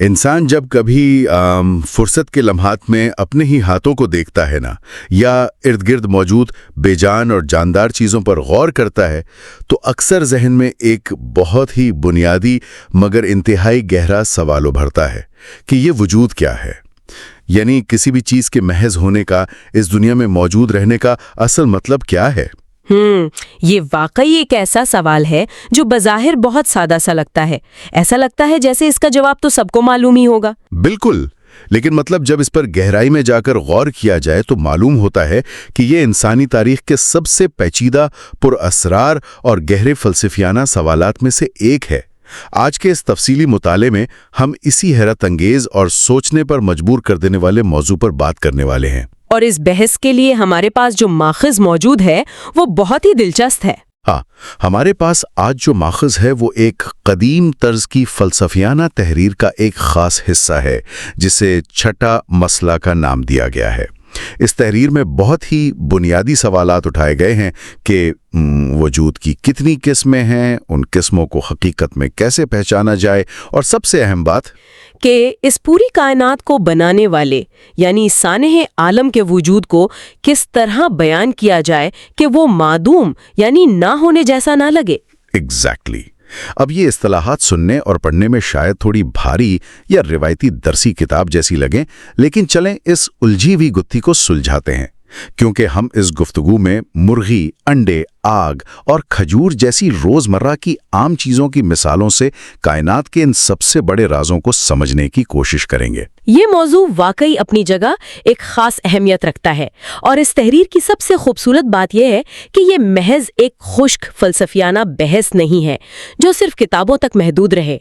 انسان جب کبھی فرصت کے لمحات میں اپنے ہی ہاتھوں کو دیکھتا ہے نا، یا ارد گرد موجود بے جان اور جاندار چیزوں پر غور کرتا ہے، تو اکثر ذہن میں ایک بہت ہی بنیادی مگر انتہائی گہرا سوال ابھرتا ہے کہ یہ وجود کیا ہے؟ یعنی کسی بھی چیز کے محض ہونے کا، اس دنیا میں موجود رہنے کا اصل مطلب کیا ہے؟ یہ واقعی ایک ایسا سوال ہے جو بظاہر بہت سادہ سا لگتا ہے۔ ایسا لگتا ہے جیسے اس کا جواب تو سب کو معلوم ہی ہوگا۔ بالکل، لیکن مطلب جب اس پر گہرائی میں جا کر غور کیا جائے تو معلوم ہوتا ہے کہ یہ انسانی تاریخ کے سب سے پیچیدہ، پر اسرار اور گہرے فلسفیانہ سوالات میں سے ایک ہے۔ آج کے اس تفصیلی مطالعے میں ہم اسی حیرت انگیز اور سوچنے پر مجبور کر دینے والے موضوع پر بات کرنے والے ہیں۔ اور اس بحث کے لیے ہمارے پاس جو ماخذ موجود ہے وہ بہت ہی دلچسپ ہے۔ ہاں، ہمارے پاس آج جو ماخذ ہے وہ ایک قدیم طرز کی فلسفیانہ تحریر کا ایک خاص حصہ ہے، جسے چھٹا مسئلہ کا نام دیا گیا ہے۔ اس تحریر میں بہت ہی بنیادی سوالات اٹھائے گئے ہیں کہ وجود کی کتنی قسمیں ہیں، ان قسموں کو حقیقت میں کیسے پہچانا جائے، اور سب سے اہم بات کہ اس پوری کائنات کو بنانے والے یعنی سانح عالم کے وجود کو کس طرح بیان کیا جائے کہ وہ معدوم یعنی نہ ہونے جیسا نہ لگے۔ ایگزیکٹلی۔ اب یہ اصطلاحات سننے اور پڑھنے میں شاید تھوڑی بھاری یا روایتی درسی کتاب جیسی لگیں، لیکن چلیں اس الجھی ہوئی گتھی کو سلجھاتے ہیں، کیونکہ ہم اس گفتگو میں مرغی، انڈے، آگ اور کھجور جیسی روزمرہ کی عام چیزوں کی مثالوں سے کائنات کے ان سب سے بڑے رازوں کو سمجھنے کی کوشش کریں گے۔ یہ موضوع واقعی اپنی جگہ ایک خاص اہمیت رکھتا ہے، اور اس تحریر کی سب سے خوبصورت بات یہ ہے کہ یہ محض ایک خشک فلسفیانہ بحث نہیں ہے جو صرف کتابوں تک محدود رہے۔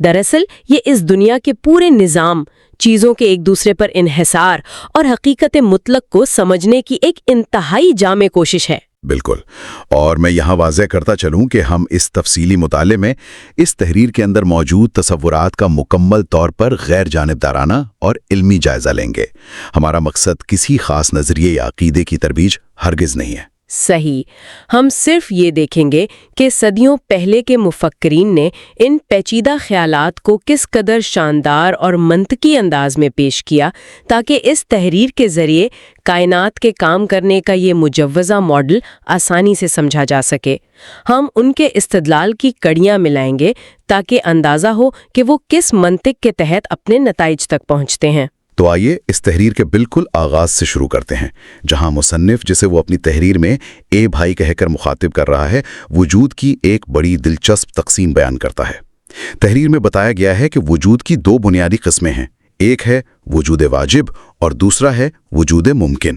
دراصل یہ اس دنیا کے پورے نظام، چیزوں کے ایک دوسرے پر انحصار اور حقیقت مطلق کو سمجھنے کی ایک انتہائی جامع کوشش ہے۔ بالکل، اور میں یہاں واضح کرتا چلوں کہ ہم اس تفصیلی مطالعے میں اس تحریر کے اندر موجود تصورات کا مکمل طور پر غیر جانبدارانہ اور علمی جائزہ لیں گے۔ ہمارا مقصد کسی خاص نظریے یا عقیدے کی ترویج ہرگز نہیں ہے۔ صحیح، ہم صرف یہ دیکھیں گے کہ صدیوں پہلے کے مفکرین نے ان پیچیدہ خیالات کو کس قدر شاندار اور منطقی انداز میں پیش کیا تاکہ اس تحریر کے ذریعے کائنات کے کام کرنے کا یہ مجوزہ ماڈل آسانی سے سمجھا جا سکے۔ ہم ان کے استدلال کی کڑیاں ملائیں گے تاکہ اندازہ ہو کہ وہ کس منطق کے تحت اپنے نتائج تک پہنچتے ہیں۔ تو آئیے اس تحریر کے بالکل آغاز سے شروع کرتے ہیں، جہاں مصنف، جسے وہ اپنی تحریر میں اے بھائی کہہ کر مخاطب کر رہا ہے، وجود کی ایک بڑی دلچسپ تقسیم بیان کرتا ہے۔ تحریر میں بتایا گیا ہے کہ وجود کی دو بنیادی قسمیں ہیں، ایک ہے وجود واجب اور دوسرا ہے وجود ممکن۔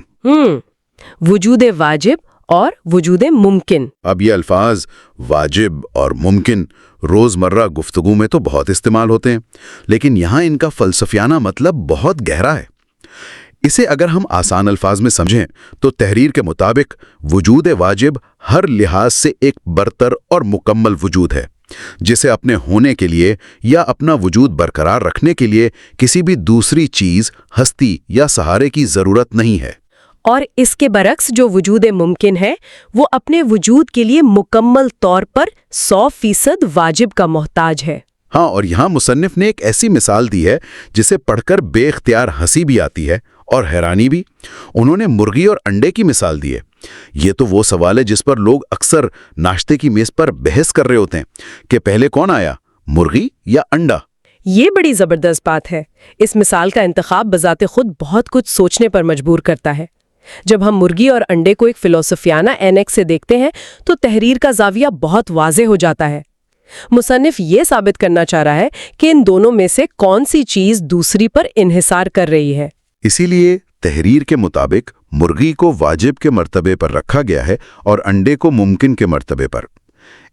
وجود واجب اور وجود ممکن۔ اب یہ الفاظ واجب اور ممکن روزمرہ گفتگو میں تو بہت استعمال ہوتے ہیں، لیکن یہاں ان کا فلسفیانہ مطلب بہت گہرا ہے۔ اسے اگر ہم آسان الفاظ میں سمجھیں تو تحریر کے مطابق وجود واجب ہر لحاظ سے ایک برتر اور مکمل وجود ہے، جسے اپنے ہونے کے لیے یا اپنا وجود برقرار رکھنے کے لیے کسی بھی دوسری چیز، ہستی یا سہارے کی ضرورت نہیں ہے۔ اور اس کے برعکس جو وجود ممکن ہے وہ اپنے وجود کے لیے مکمل طور پر 100% واجب کا محتاج ہے۔ ہاں، اور یہاں مصنف نے ایک ایسی مثال دی ہے جسے پڑھ کر بے اختیار ہنسی بھی آتی ہے اور حیرانی بھی۔ انہوں نے مرغی اور انڈے کی مثال دی ہے۔ یہ تو وہ سوال ہے جس پر لوگ اکثر ناشتے کی میز پر بحث کر رہے ہوتے ہیں کہ پہلے کون آیا، مرغی یا انڈا؟ یہ بڑی زبردست بات ہے۔ اس مثال کا انتخاب بذات خود بہت کچھ سوچنے پر مجبور کرتا ہے۔ جب ہم مرغی اور انڈے کو ایک فلسفیانہ اینک سے دیکھتے ہیں تو تحریر کا زاویہ بہت واضح ہو جاتا ہے۔ مصنف یہ ثابت کرنا چاہ رہا ہے کہ ان دونوں میں سے کون سی چیز دوسری پر انحصار کر رہی ہے۔ اسی لیے تحریر کے مطابق مرغی کو واجب کے مرتبے پر رکھا گیا ہے اور انڈے کو ممکن کے مرتبے پر۔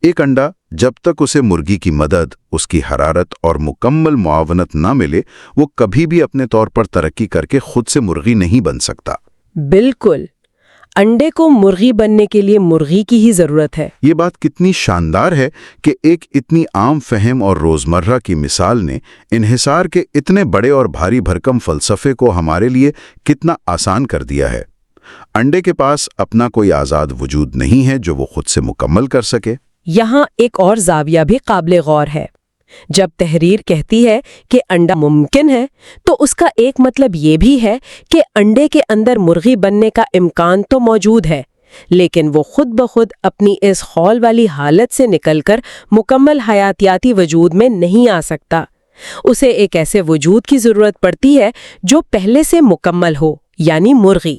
ایک انڈا جب تک اسے مرغی کی مدد، اس کی حرارت اور مکمل معاونت نہ ملے، وہ کبھی بھی اپنے طور پر ترقی کر کے خود سے مرغی نہیں بن سکتا۔ بالکل، انڈے کو مرغی بننے کے لیے مرغی کی ہی ضرورت ہے۔ یہ بات کتنی شاندار ہے کہ ایک اتنی عام فہم اور روزمرہ کی مثال نے انحصار کے اتنے بڑے اور بھاری بھرکم فلسفے کو ہمارے لیے کتنا آسان کر دیا ہے۔ انڈے کے پاس اپنا کوئی آزاد وجود نہیں ہے جو وہ خود سے مکمل کر سکے۔ یہاں ایک اور زاویہ بھی قابل غور ہے۔ جب تحریر کہتی ہے کہ انڈا ممکن ہے تو اس کا ایک مطلب یہ بھی ہے کہ انڈے کے اندر مرغی بننے کا امکان تو موجود ہے، لیکن وہ خود بخود اپنی اس خول والی حالت سے نکل کر مکمل حیاتیاتی وجود میں نہیں آ سکتا۔ اسے ایک ایسے وجود کی ضرورت پڑتی ہے جو پہلے سے مکمل ہو، یعنی مرغی۔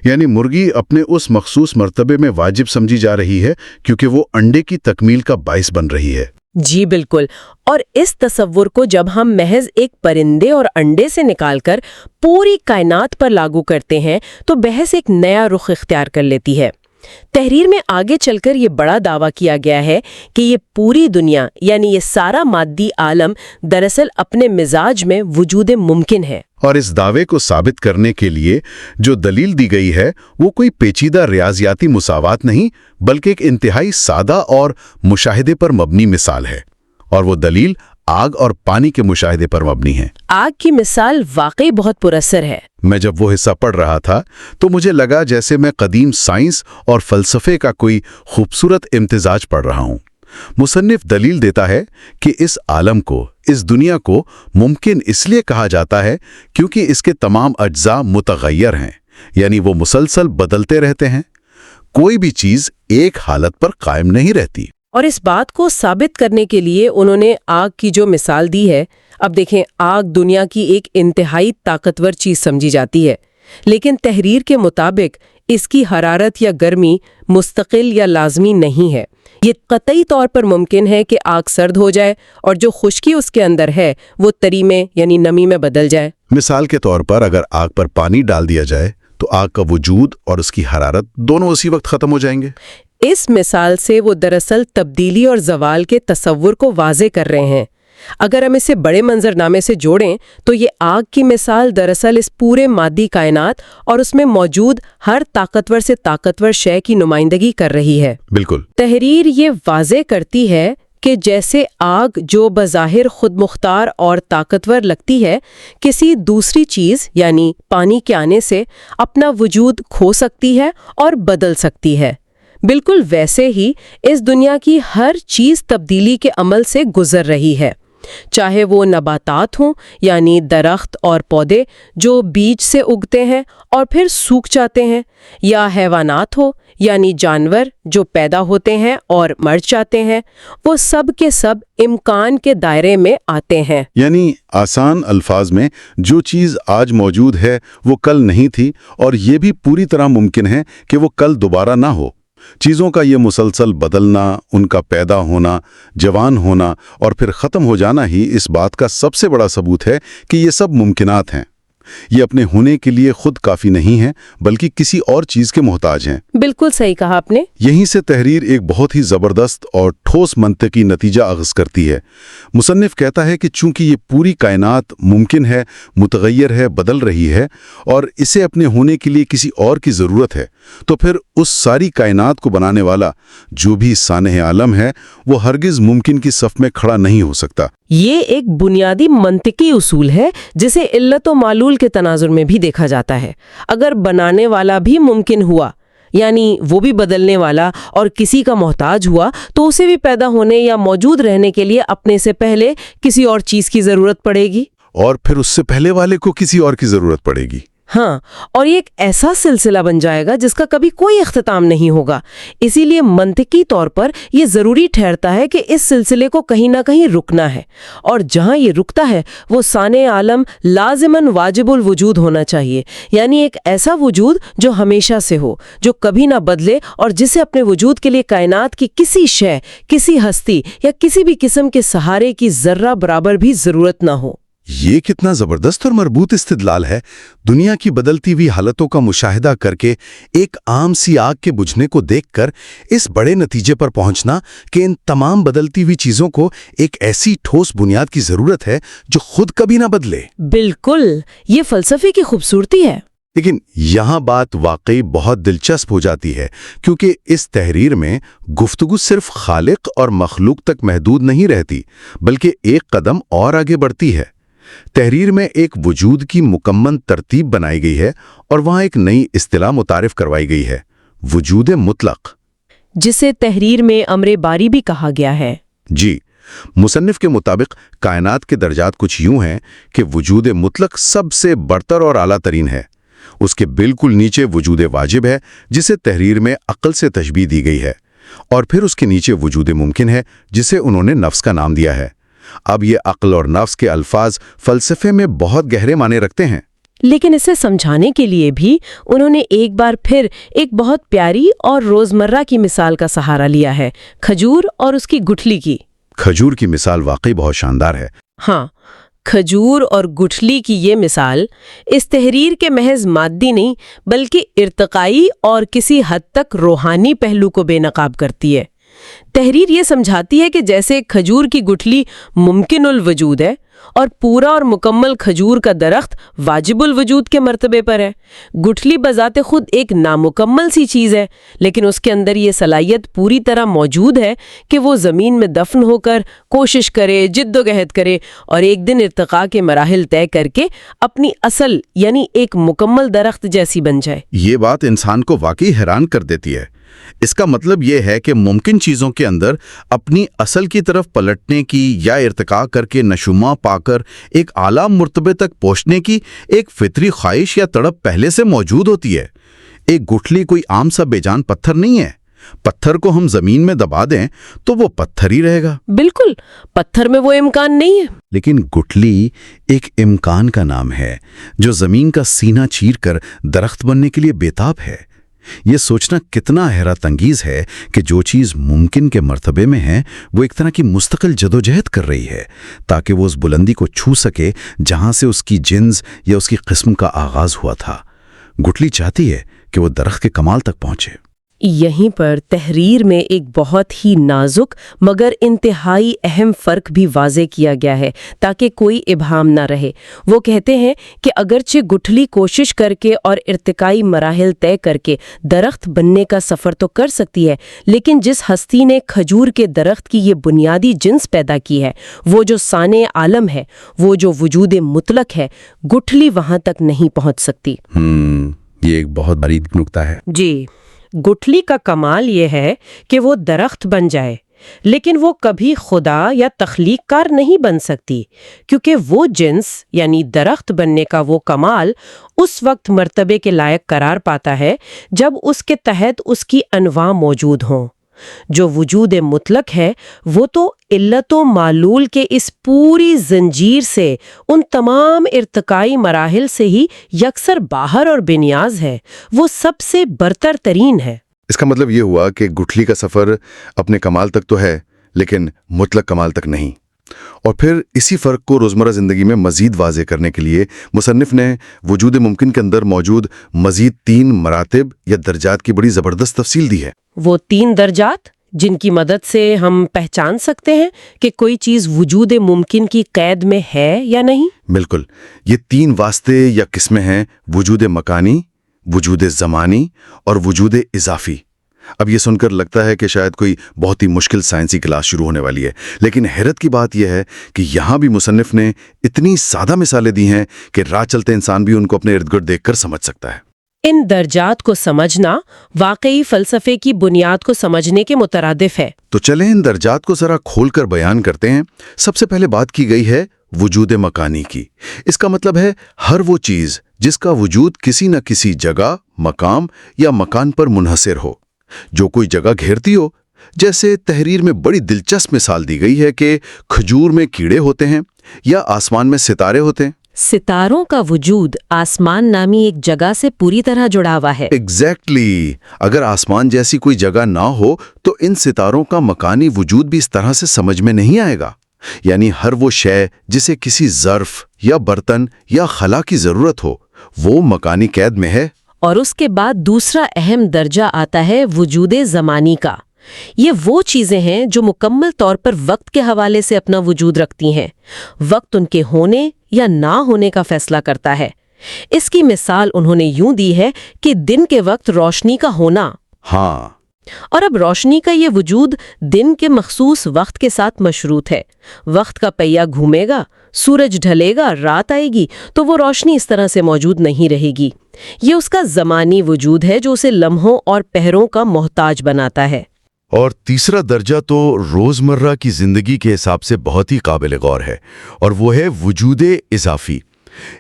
یعنی مرغی اپنے اس مخصوص مرتبے میں واجب سمجھی جا رہی ہے کیونکہ وہ انڈے کی تکمیل کا باعث بن رہی ہے۔ جی بالکل، اور اس تصور کو جب ہم محض ایک پرندے اور انڈے سے نکال کر پوری کائنات پر لاگو کرتے ہیں تو بحث ایک نیا رخ اختیار کر لیتی ہے۔ تحریر میں آگے چل کر یہ بڑا دعویٰ کیا گیا ہے کہ یہ پوری دنیا یعنی یہ سارا مادی عالم دراصل اپنے مزاج میں وجود ممکن ہے۔ اور اس دعوے کو ثابت کرنے کے لیے جو دلیل دی گئی ہے وہ کوئی پیچیدہ ریاضیاتی مساوات نہیں بلکہ ایک انتہائی سادہ اور مشاہدے پر مبنی مثال ہے، اور وہ دلیل آگ اور پانی کے مشاہدے پر مبنی ہے۔ آگ کی مثال واقعی بہت پراثر ہے۔ میں جب وہ حصہ پڑھ رہا تھا تو مجھے لگا جیسے میں قدیم سائنس اور فلسفے کا کوئی خوبصورت امتزاج پڑھ رہا ہوں۔ مصنف دلیل دیتا ہے کہ اس عالم کو، اس دنیا کو ممکن اس لیے کہا جاتا ہے کیونکہ اس کے تمام اجزاء متغیر ہیں، یعنی وہ مسلسل بدلتے رہتے ہیں۔ کوئی بھی چیز ایک حالت پر قائم نہیں رہتی۔ اور اس بات کو ثابت کرنے کے لیے انہوں نے آگ کی جو مثال دی ہے، اب دیکھیں آگ دنیا کی ایک انتہائی طاقتور چیز سمجھی جاتی ہے، لیکن تحریر کے مطابق اس کی حرارت یا گرمی مستقل یا لازمی نہیں ہے۔ یہ قطعی طور پر ممکن ہے کہ آگ سرد ہو جائے اور جو خشکی اس کے اندر ہے وہ تری میں یعنی نمی میں بدل جائے۔ مثال کے طور پر اگر آگ پر پانی ڈال دیا جائے تو آگ کا وجود اور اس کی حرارت دونوں اسی وقت ختم ہو جائیں گے۔ اس مثال سے وہ دراصل تبدیلی اور زوال کے تصور کو واضح کر رہے ہیں۔ اگر ہم اسے بڑے منظرنامے سے جوڑیں تو یہ آگ کی مثال دراصل اس پورے مادی کائنات اور اس میں موجود ہر طاقتور سے طاقتور شے کی نمائندگی کر رہی ہے۔ بالکل۔ تحریر یہ واضح کرتی ہے کہ جیسے آگ جو بظاہر خود مختار اور طاقتور لگتی ہے، کسی دوسری چیز یعنی پانی کے آنے سے اپنا وجود کھو سکتی ہے اور بدل سکتی ہے، بالکل ویسے ہی اس دنیا کی ہر چیز تبدیلی کے عمل سے گزر رہی ہے، چاہے وہ نباتات ہوں یعنی درخت اور پودے جو بیج سے اگتے ہیں اور پھر سوکھ جاتے ہیں، یا حیوانات ہو یعنی جانور جو پیدا ہوتے ہیں اور مر جاتے ہیں، وہ سب کے سب امکان کے دائرے میں آتے ہیں۔ یعنی آسان الفاظ میں جو چیز آج موجود ہے وہ کل نہیں تھی، اور یہ بھی پوری طرح ممکن ہے کہ وہ کل دوبارہ نہ ہو۔ چیزوں کا یہ مسلسل بدلنا، ان کا پیدا ہونا، جوان ہونا اور پھر ختم ہو جانا ہی اس بات کا سب سے بڑا ثبوت ہے کہ یہ سب ممکنات ہیں۔ یہ اپنے ہونے کے لیے خود کافی نہیں ہیں بلکہ کسی اور چیز کے محتاج ہیں۔ بالکل صحیح کہا آپ نے۔ یہیں سے تحریر ایک بہت ہی زبردست اور ٹھوس منطقی نتیجہ اخذ کرتی ہے۔ مصنف کہتا ہے کہ چونکہ یہ پوری کائنات ممکن ہے، متغیر ہے، بدل رہی ہے، اور اسے اپنے ہونے کے لیے کسی اور کی ضرورت ہے، تو پھر اس ساری کائنات کو بنانے والا جو بھی سانح عالم ہے وہ ہرگز ممکن کی صف میں کھڑا نہیں ہو سکتا۔ یہ ایک بنیادی منطقی اصول ہے جسے علت و معلول کے تناظر میں بھی دیکھا جاتا ہے۔ اگر بنانے والا بھی ممکن ہوا، یعنی وہ بھی بدلنے والا اور کسی کا محتاج ہوا، تو اسے بھی پیدا ہونے یا موجود رہنے کے لیے اپنے سے پہلے کسی اور چیز کی ضرورت پڑے گی، اور پھر اس سے پہلے والے کو کسی اور کی ضرورت پڑے گی۔ ہاں، اور یہ ایک ایسا سلسلہ بن جائے گا جس کا کبھی کوئی اختتام نہیں ہوگا۔ اسی لیے منطقی طور پر یہ ضروری ٹھہرتا ہے کہ اس سلسلے کو کہیں نہ کہیں رکنا ہے، اور جہاں یہ رکتا ہے وہ سانع عالم لازماً واجب الوجود ہونا چاہیے، یعنی ایک ایسا وجود جو ہمیشہ سے ہو، جو کبھی نہ بدلے، اور جسے اپنے وجود کے لیے کائنات کی کسی شے، کسی ہستی یا کسی بھی قسم کے سہارے کی ذرہ برابر بھی ضرورت نہ ہو۔ یہ کتنا زبردست اور مربوط استدلال ہے۔ دنیا کی بدلتی ہوئی حالتوں کا مشاہدہ کر کے ایک عام سی آگ کے بجھنے کو دیکھ کر اس بڑے نتیجے پر پہنچنا کہ ان تمام بدلتی ہوئی چیزوں کو ایک ایسی ٹھوس بنیاد کی ضرورت ہے جو خود کبھی نہ بدلے۔ بالکل، یہ فلسفے کی خوبصورتی ہے۔ لیکن یہاں بات واقعی بہت دلچسپ ہو جاتی ہے، کیونکہ اس تحریر میں گفتگو صرف خالق اور مخلوق تک محدود نہیں رہتی، بلکہ ایک قدم اور آگے بڑھتی ہے۔ تحریر میں ایک وجود کی مکمل ترتیب بنائی گئی ہے، اور وہاں ایک نئی اصطلاح متعارف کروائی گئی ہے، وجود مطلق، جسے تحریر میں امر باری بھی کہا گیا ہے۔ جی، مصنف کے مطابق کائنات کے درجات کچھ یوں ہیں کہ وجود مطلق سب سے برتر اور اعلیٰ ترین ہے، اس کے بالکل نیچے وجود واجب ہے جسے تحریر میں عقل سے تشبیہ دی گئی ہے، اور پھر اس کے نیچے وجود ممکن ہے جسے انہوں نے نفس کا نام دیا ہے۔ اب یہ عقل اور نفس کے الفاظ فلسفے میں بہت گہرے معنی رکھتے ہیں، لیکن اسے سمجھانے کے لیے بھی انہوں نے ایک بار پھر ایک بہت پیاری اور روزمرہ کی مثال کا سہارا لیا ہے، کھجور اور اس کی گٹھلی کی۔ کھجور کی مثال واقعی بہت شاندار ہے۔ ہاں، کھجور اور گٹھلی کی یہ مثال اس تحریر کے محض مادی نہیں بلکہ ارتقائی اور کسی حد تک روحانی پہلو کو بے نقاب کرتی ہے۔ تحریر یہ سمجھاتی ہے کہ جیسے کھجور کی گٹھلی ممکن الوجود ہے اور پورا اور مکمل کھجور کا درخت واجب الوجود کے مرتبے پر ہے، گٹھلی بذات خود ایک نامکمل سی چیز ہے، لیکن اس کے اندر یہ صلاحیت پوری طرح موجود ہے کہ وہ زمین میں دفن ہو کر کوشش کرے، جد و جہد کرے اور ایک دن ارتقاء کے مراحل طے کر کے اپنی اصل یعنی ایک مکمل درخت جیسی بن جائے۔ یہ بات انسان کو واقعی حیران کر دیتی ہے۔ اس کا مطلب یہ ہے کہ ممکن چیزوں کے اندر اپنی اصل کی طرف پلٹنے کی یا ارتقاء کر کے نشوما پا کر ایک اعلیٰ مرتبے تک پہنچنے کی ایک فطری خواہش یا تڑپ پہلے سے موجود ہوتی ہے۔ ایک گٹھلی کوئی عام سا بے جان پتھر نہیں ہے۔ پتھر کو ہم زمین میں دبا دیں تو وہ پتھر ہی رہے گا۔ بالکل، پتھر میں وہ امکان نہیں ہے۔ لیکن گٹھلی ایک امکان کا نام ہے جو زمین کا سینہ چیر کر درخت بننے کے لیے بےتاب ہے۔ یہ سوچنا کتنا حیرت انگیز ہے کہ جو چیز ممکن کے مرتبے میں ہے وہ ایک طرح کی مستقل جدوجہد کر رہی ہے تاکہ وہ اس بلندی کو چھو سکے جہاں سے اس کی جنس یا اس کی قسم کا آغاز ہوا تھا۔ گٹھلی چاہتی ہے کہ وہ درخت کے کمال تک پہنچے۔ یہیں پر تحریر میں ایک بہت ہی نازک مگر انتہائی اہم فرق بھی واضح کیا گیا ہے تاکہ کوئی ابہام نہ رہے۔ وہ کہتے ہیں کہ اگرچہ گٹھلی کوشش کر کے اور ارتقائی مراحل طے کر کے درخت بننے کا سفر تو کر سکتی ہے، لیکن جس ہستی نے کھجور کے درخت کی یہ بنیادی جنس پیدا کی ہے، وہ جو صانع عالم ہے، وہ جو وجود مطلق ہے، گٹھلی وہاں تک نہیں پہنچ سکتی۔ یہ ایک بہت باریک نکتہ ہے۔ جی، گٹھلی کا کمال یہ ہے کہ وہ درخت بن جائے، لیکن وہ کبھی خدا یا تخلیق کار نہیں بن سکتی، کیونکہ وہ جنس یعنی درخت بننے کا وہ کمال اس وقت مرتبے کے لائق قرار پاتا ہے جب اس کے تحت اس کی انواع موجود ہوں۔ جو وجود مطلق ہے وہ تو علت و معلول کے اس پوری زنجیر سے، ان تمام ارتقائی مراحل سے ہی یکسر باہر اور بے نیاز ہے، وہ سب سے برتر ترین ہے۔ اس کا مطلب یہ ہوا کہ گٹھلی کا سفر اپنے کمال تک تو ہے لیکن مطلق کمال تک نہیں۔ اور پھر اسی فرق کو روزمرہ زندگی میں مزید واضح کرنے کے لیے مصنف نے وجود ممکن کے اندر موجود مزید 3 مراتب یا درجات کی بڑی زبردست تفصیل دی ہے۔ وہ 3 درجات جن کی مدد سے ہم پہچان سکتے ہیں کہ کوئی چیز وجود ممکن کی قید میں ہے یا نہیں؟ بالکل، یہ 3 واسطے یا قسمیں ہیں: وجود مکانی، وجود زمانی اور وجود اضافی۔ اب یہ سن کر لگتا ہے کہ شاید کوئی بہت ہی مشکل سائنسی کلاس شروع ہونے والی ہے، لیکن حیرت کی بات یہ ہے کہ یہاں بھی مصنف نے اتنی سادہ مثالیں دی ہیں کہ راہ چلتے انسان بھی ان کو اپنے ارد گرد دیکھ کر سمجھ سکتا ہے۔ ان درجات کو سمجھنا واقعی فلسفے کی بنیاد کو سمجھنے کے مترادف ہے۔ تو چلیں ان درجات کو ذرا کھول کر بیان کرتے ہیں۔ سب سے پہلے بات کی گئی ہے وجود مکانی کی۔ اس کا مطلب ہے ہر وہ چیز جس کا وجود کسی نہ کسی جگہ، مقام یا مکان پر منحصر ہو، جو کوئی جگہ گھیرتی ہو۔ جیسے تحریر میں بڑی دلچسپ مثال دی گئی ہے کہ کھجور میں کیڑے ہوتے ہیں یا آسمان میں ستارے ہوتے ہیں۔ ستاروں کا وجود آسمان نامی ایک جگہ سے پوری طرح جڑا ہوا ہے۔ ایگزیکٹلی، اگر آسمان جیسی کوئی جگہ نہ ہو تو ان ستاروں کا مکانی وجود بھی اس طرح سے سمجھ میں نہیں آئے گا۔ یعنی ہر وہ شے جسے کسی ظرف یا برتن یا خلا کی ضرورت ہو، وہ مکانی قید میں ہے۔ اور اس کے بعد دوسرا اہم درجہ آتا ہے وجود زمانی کا۔ یہ وہ چیزیں ہیں جو مکمل طور پر وقت کے حوالے سے اپنا وجود رکھتی ہیں۔ وقت ان کے ہونے یا نہ ہونے کا فیصلہ کرتا ہے۔ اس کی مثال انہوں نے یوں دی ہے کہ دن کے وقت روشنی کا ہونا۔ ہاں، اور اب روشنی کا یہ وجود دن کے مخصوص وقت کے ساتھ مشروط ہے۔ وقت کا پہیہ گھومے گا، سورج ڈھلے گا، رات آئے گی تو وہ روشنی اس طرح سے موجود نہیں رہے گی۔ یہ اس کا زمانی وجود ہے جو اسے لمحوں اور پہروں کا محتاج بناتا ہے۔ اور تیسرا درجہ تو روزمرہ کی زندگی کے حساب سے بہت ہی قابل غور ہے، اور وہ ہے وجود اضافی۔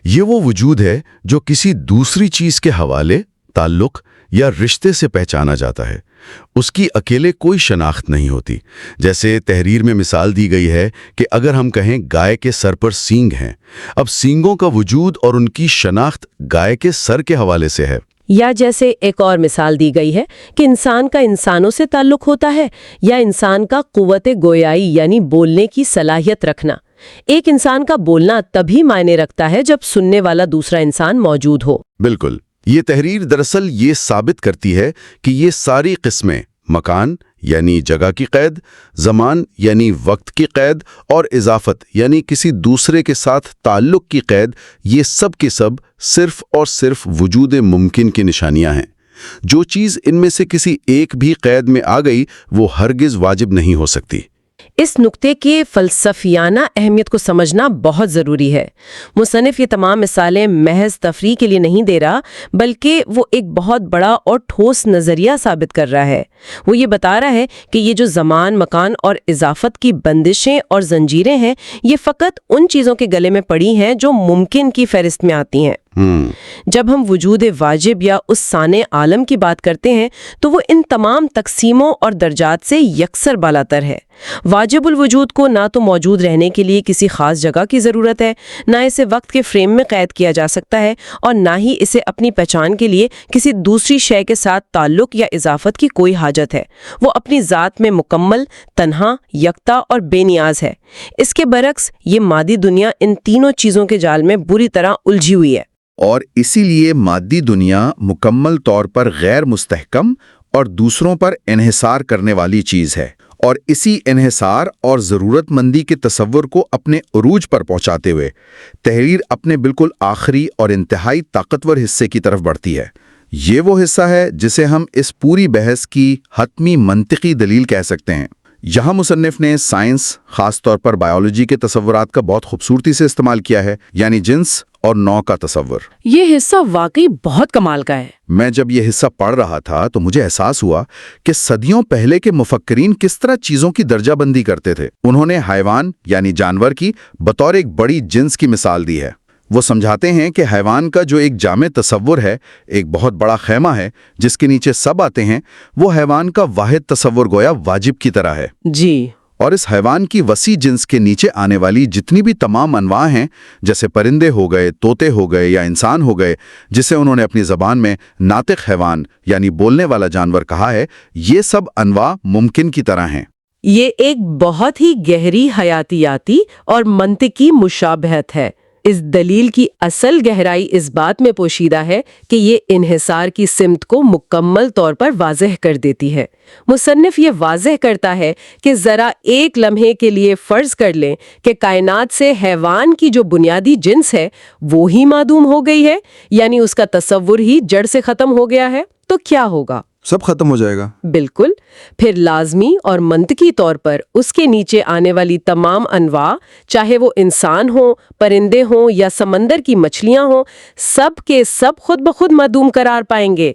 یہ وہ وجود ہے جو کسی دوسری چیز کے حوالے، تعلق یا رشتے سے پہچانا جاتا ہے۔ اس کی اکیلے کوئی شناخت نہیں ہوتی۔ جیسے تحریر میں مثال دی گئی ہے کہ اگر ہم کہیں گائے کے سر پر سینگ ہیں، اب سینگوں کا وجود اور ان کی شناخت گائے کے سر کے حوالے سے ہے۔ یا جیسے ایک اور مثال دی گئی ہے کہ انسان کا انسانوں سے تعلق ہوتا ہے، یا انسان کا قوت گویائی یعنی بولنے کی صلاحیت رکھنا۔ ایک انسان کا بولنا تبھی معنی رکھتا ہے جب سننے والا دوسرا انسان موجود ہو۔ بالکل، یہ تحریر دراصل یہ ثابت کرتی ہے کہ یہ ساری قسمیں، مکان یعنی جگہ کی قید، زمان یعنی وقت کی قید، اور اضافت یعنی کسی دوسرے کے ساتھ تعلق کی قید، یہ سب کے سب صرف اور صرف وجود ممکن کی نشانیاں ہیں۔ جو چیز ان میں سے کسی ایک بھی قید میں آ گئی وہ ہرگز واجب نہیں ہو سکتی۔ اس نقطے کے فلسفیانہ اہمیت کو سمجھنا بہت ضروری ہے۔ مصنف یہ تمام مثالیں محض تفریح کے لیے نہیں دے رہا، بلکہ وہ ایک بہت بڑا اور ٹھوس نظریہ ثابت کر رہا ہے۔ وہ یہ بتا رہا ہے کہ یہ جو زمان، مکان اور اضافت کی بندشیں اور زنجیریں ہیں، یہ فقط ان چیزوں کے گلے میں پڑی ہیں جو ممکن کی فہرست میں آتی ہیں۔ جب ہم وجود واجب یا اس ثانیہ عالم کی بات کرتے ہیں تو وہ ان تمام تقسیموں اور درجات سے یکسر بالاتر ہے۔ واجب الوجود کو نہ تو موجود رہنے کے لیے کسی خاص جگہ کی ضرورت ہے، نہ اسے وقت کے فریم میں قید کیا جا سکتا ہے، اور نہ ہی اسے اپنی پہچان کے لیے کسی دوسری شے کے ساتھ تعلق یا اضافت کی کوئی حاجت ہے۔ وہ اپنی ذات میں مکمل، تنہا، یکتا اور بے نیاز ہے۔ اس کے برعکس یہ مادی دنیا ان تینوں چیزوں کے جال میں بری طرح الجھی ہوئی ہے، اور اسی لیے مادی دنیا مکمل طور پر غیر مستحکم اور دوسروں پر انحصار کرنے والی چیز ہے، اور اسی انحصار اور ضرورت مندی کے تصور کو اپنے عروج پر پہنچاتے ہوئے تحریر اپنے بالکل آخری اور انتہائی طاقتور حصے کی طرف بڑھتی ہے۔ یہ وہ حصہ ہے جسے ہم اس پوری بحث کی حتمی منطقی دلیل کہہ سکتے ہیں۔ یہاں مصنف نے سائنس، خاص طور پر بائیولوجی کے تصورات کا بہت خوبصورتی سے استعمال کیا ہے، یعنی جنس اور نوع کا تصور۔ یہ حصہ واقعی بہت کمال کا ہے۔ میں جب یہ حصہ پڑھ رہا تھا تو مجھے احساس ہوا کہ صدیوں پہلے کے مفکرین کس طرح چیزوں کی درجہ بندی کرتے تھے۔ انہوں نے حیوان یعنی جانور کی بطور ایک بڑی جنس کی مثال دی ہے۔ وہ سمجھاتے ہیں کہ حیوان کا جو ایک جامع تصور ہے، ایک بہت بڑا خیمہ ہے جس کے نیچے سب آتے ہیں، وہ حیوان کا واحد تصور گویا واجب کی طرح ہے۔ جی، اور اس حیوان کی وسیع جنس کے نیچے آنے والی جتنی بھی تمام انواع ہیں، جیسے پرندے ہو گئے، طوطے ہو گئے یا انسان ہو گئے، جسے انہوں نے اپنی زبان میں ناطق حیوان یعنی بولنے والا جانور کہا ہے، یہ سب انواع ممکن کی طرح ہیں۔ یہ ایک بہت ہی گہری حیاتیاتی اور منطقی مشابہت ہے۔ اس دلیل کی اصل گہرائی اس بات میں پوشیدہ ہے کہ یہ انحصار کی سمت کو مکمل طور پر واضح کر دیتی ہے۔ مصنف یہ واضح کرتا ہے کہ ذرا ایک لمحے کے لیے فرض کر لیں کہ کائنات سے حیوان کی جو بنیادی جنس ہے وہ ہی معدوم ہو گئی ہے، یعنی اس کا تصور ہی جڑ سے ختم ہو گیا ہے، تو کیا ہوگا؟ سب ختم ہو جائے گا۔ بالکل، پھر لازمی اور منطقی طور پر اس کے نیچے آنے والی تمام انواع، چاہے وہ انسان ہوں، پرندے ہوں یا سمندر کی مچھلیاں ہوں، سب کے سب خود بخود معدوم قرار پائیں گے۔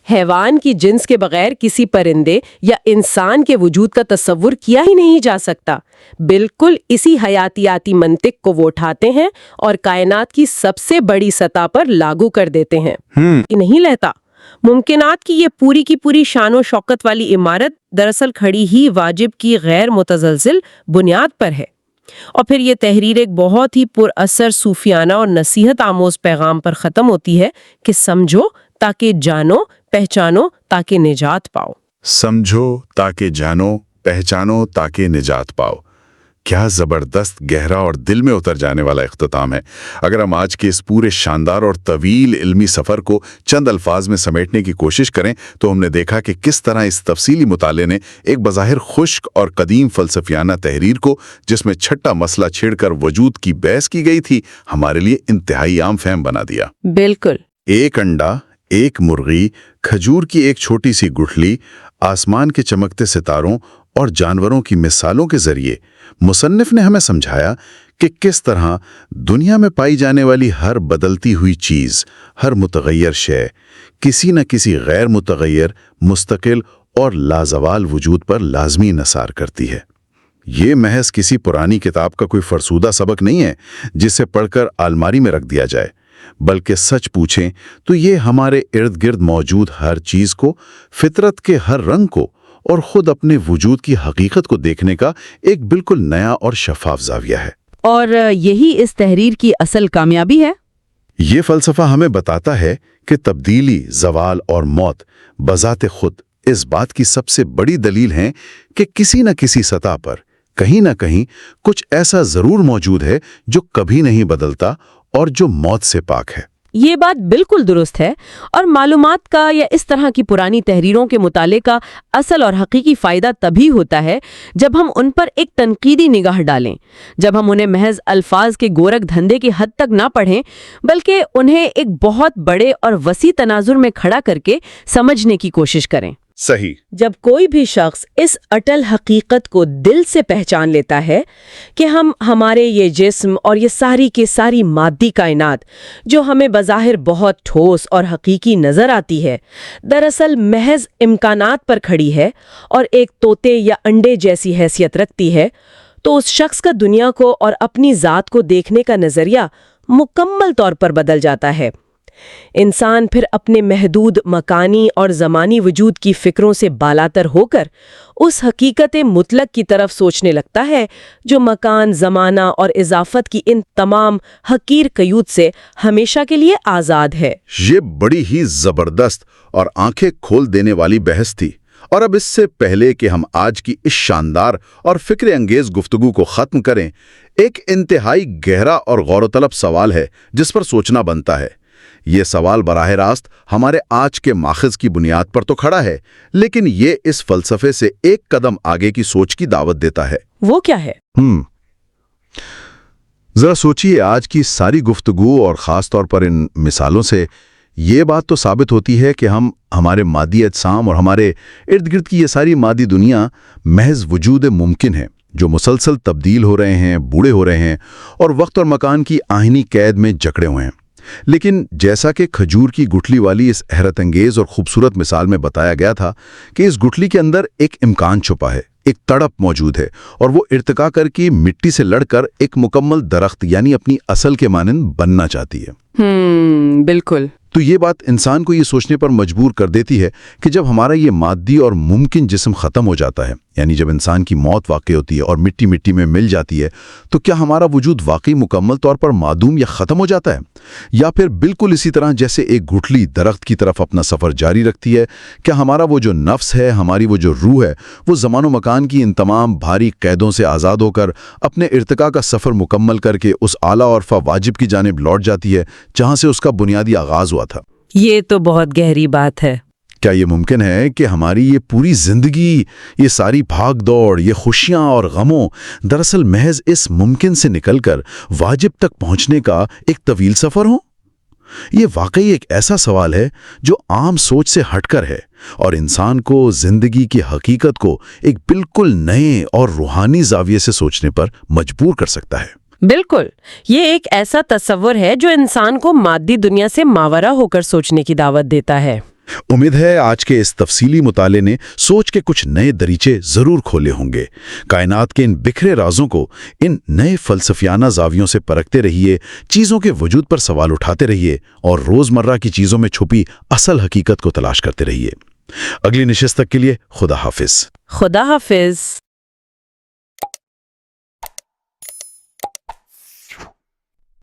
حیوان کی جنس کے بغیر کسی پرندے یا انسان کے وجود کا تصور کیا ہی نہیں جا سکتا۔ بالکل اسی حیاتیاتی منطق کو وہ اٹھاتے ہیں اور کائنات کی سب سے بڑی سطح پر لاگو کر دیتے ہیں۔ نہیں لیتا ممکنات کی یہ پوری کی پوری شان و شوکت والی عمارت دراصل کھڑی ہی واجب کی غیر متزلزل بنیاد پر ہے۔ اور پھر یہ تحریر ایک بہت ہی پر اثر صوفیانہ اور نصیحت آموز پیغام پر ختم ہوتی ہے کہ سمجھو تاکہ جانو، پہچانو تاکہ نجات پاؤ۔ سمجھو تاکہ جانو، پہچانو تاکہ نجات پاؤ۔ کیا زبردست، گہرا اور دل میں اتر جانے والا اختتام ہے۔ اگر ہم آج کے اس پورے شاندار اور طویل علمی سفر کو چند الفاظ میں سمیٹنے کی کوشش کریں تو ہم نے دیکھا کہ کس طرح اس تفصیلی مطالعے نے ایک بظاہر خشک اور قدیم فلسفیانہ تحریر کو، جس میں چھٹا مسئلہ چھیڑ کر وجود کی بحث کی گئی تھی، ہمارے لیے انتہائی عام فہم بنا دیا۔ بالکل، ایک انڈا، ایک مرغی، کھجور کی ایک چھوٹی سی گٹھلی، آسمان کے چمکتے ستاروں اور جانوروں کی مثالوں کے ذریعے مصنف نے ہمیں سمجھایا کہ کس طرح دنیا میں پائی جانے والی ہر بدلتی ہوئی چیز، ہر متغیر شے، کسی نہ کسی غیر متغیر، مستقل اور لازوال وجود پر لازمی انحصار کرتی ہے۔ یہ محض کسی پرانی کتاب کا کوئی فرسودہ سبق نہیں ہے جسے پڑھ کر الماری میں رکھ دیا جائے، بلکہ سچ پوچھیں تو یہ ہمارے ارد گرد موجود ہر چیز کو، فطرت کے ہر رنگ کو اور خود اپنے وجود کی حقیقت کو دیکھنے کا ایک بالکل نیا اور شفاف زاویہ ہے۔ اور یہی اس تحریر کی اصل کامیابی ہے۔ یہ فلسفہ ہمیں بتاتا ہے کہ تبدیلی، زوال اور موت بذات خود اس بات کی سب سے بڑی دلیل ہیں کہ کسی نہ کسی سطح پر کہیں نہ کہیں کچھ ایسا ضرور موجود ہے جو کبھی نہیں بدلتا اور جو موت سے پاک ہے۔ یہ بات بالکل درست ہے، اور معلومات کا یا اس طرح کی پرانی تحریروں کے مطالعے کا اصل اور حقیقی فائدہ تبھی ہوتا ہے جب ہم ان پر ایک تنقیدی نگاہ ڈالیں، جب ہم انہیں محض الفاظ کے گورکھ دھندے کی حد تک نہ پڑھیں، بلکہ انہیں ایک بہت بڑے اور وسیع تناظر میں کھڑا کر کے سمجھنے کی کوشش کریں۔ صحیح۔ جب کوئی بھی شخص اس اٹل حقیقت کو دل سے پہچان لیتا ہے کہ ہمارے یہ جسم اور یہ ساری کی ساری مادی کائنات جو ہمیں بظاہر بہت ٹھوس اور حقیقی نظر آتی ہے، دراصل محض امکانات پر کھڑی ہے اور ایک طوطے یا انڈے جیسی حیثیت رکھتی ہے، تو اس شخص کا دنیا کو اور اپنی ذات کو دیکھنے کا نظریہ مکمل طور پر بدل جاتا ہے۔ انسان پھر اپنے محدود مکانی اور زمانی وجود کی فکروں سے بالاتر ہو کر اس حقیقت مطلق کی طرف سوچنے لگتا ہے جو مکان، زمانہ اور اضافت کی ان تمام حقیر قیود سے ہمیشہ کے لیے آزاد ہے۔ یہ بڑی ہی زبردست اور آنکھیں کھول دینے والی بحث تھی، اور اب اس سے پہلے کہ ہم آج کی اس شاندار اور فکر انگیز گفتگو کو ختم کریں، ایک انتہائی گہرا اور غور و طلب سوال ہے جس پر سوچنا بنتا ہے۔ یہ سوال براہ راست ہمارے آج کے ماخذ کی بنیاد پر تو کھڑا ہے، لیکن یہ اس فلسفے سے ایک قدم آگے کی سوچ کی دعوت دیتا ہے۔ وہ کیا ہے؟ ذرا سوچئے، آج کی ساری گفتگو اور خاص طور پر ان مثالوں سے یہ بات تو ثابت ہوتی ہے کہ ہمارے مادی اجسام اور ہمارے ارد گرد کی یہ ساری مادی دنیا محض وجود ممکن ہے جو مسلسل تبدیل ہو رہے ہیں، بوڑھے ہو رہے ہیں اور وقت اور مکان کی آہنی قید میں جکڑے ہوئے ہیں۔ لیکن جیسا کہ کھجور کی گٹھلی والی اس حیرت انگیز اور خوبصورت مثال میں بتایا گیا تھا کہ اس گٹھلی کے اندر ایک امکان چھپا ہے، ایک تڑپ موجود ہے، اور وہ ارتقا کر کے مٹی سے لڑ کر ایک مکمل درخت یعنی اپنی اصل کے مانند بننا چاہتی ہے۔ بالکل۔ تو یہ بات انسان کو یہ سوچنے پر مجبور کر دیتی ہے کہ جب ہمارا یہ مادی اور ممکن جسم ختم ہو جاتا ہے، یعنی جب انسان کی موت واقع ہوتی ہے اور مٹی مٹی میں مل جاتی ہے، تو کیا ہمارا وجود واقعی مکمل طور پر معدوم یا ختم ہو جاتا ہے؟ یا پھر بالکل اسی طرح جیسے ایک گٹھلی درخت کی طرف اپنا سفر جاری رکھتی ہے، کیا ہمارا وہ جو نفس ہے، ہماری وہ جو روح ہے، وہ زمان و مکان کی ان تمام بھاری قیدوں سے آزاد ہو کر اپنے ارتقاء کا سفر مکمل کر کے اس اعلیٰ اور واجب کی جانب لوٹ جاتی ہے جہاں سے اس کا بنیادی آغاز ہوا تھا؟ یہ تو بہت گہری بات ہے۔ کیا یہ ممکن ہے کہ ہماری یہ پوری زندگی، یہ ساری بھاگ دوڑ، یہ خوشیاں اور غموں دراصل محض اس ممکن سے نکل کر واجب تک پہنچنے کا ایک طویل سفر ہو؟ یہ واقعی ایک ایسا سوال ہے جو عام سوچ سے ہٹ کر ہے اور انسان کو زندگی کی حقیقت کو ایک بالکل نئے اور روحانی زاویے سے سوچنے پر مجبور کر سکتا ہے۔ بالکل، یہ ایک ایسا تصور ہے جو انسان کو مادی دنیا سے ماورا ہو کر سوچنے کی دعوت دیتا ہے۔ امید ہے آج کے اس تفصیلی مطالعے نے سوچ کے کچھ نئے دریچے ضرور کھولے ہوں گے۔ کائنات کے ان بکھرے رازوں کو ان نئے فلسفیانہ زاویوں سے پرکھتے رہیے، چیزوں کے وجود پر سوال اٹھاتے رہیے اور روزمرہ کی چیزوں میں چھپی اصل حقیقت کو تلاش کرتے رہیے۔ اگلی نشست تک کے لیے خدا حافظ۔ خدا حافظ۔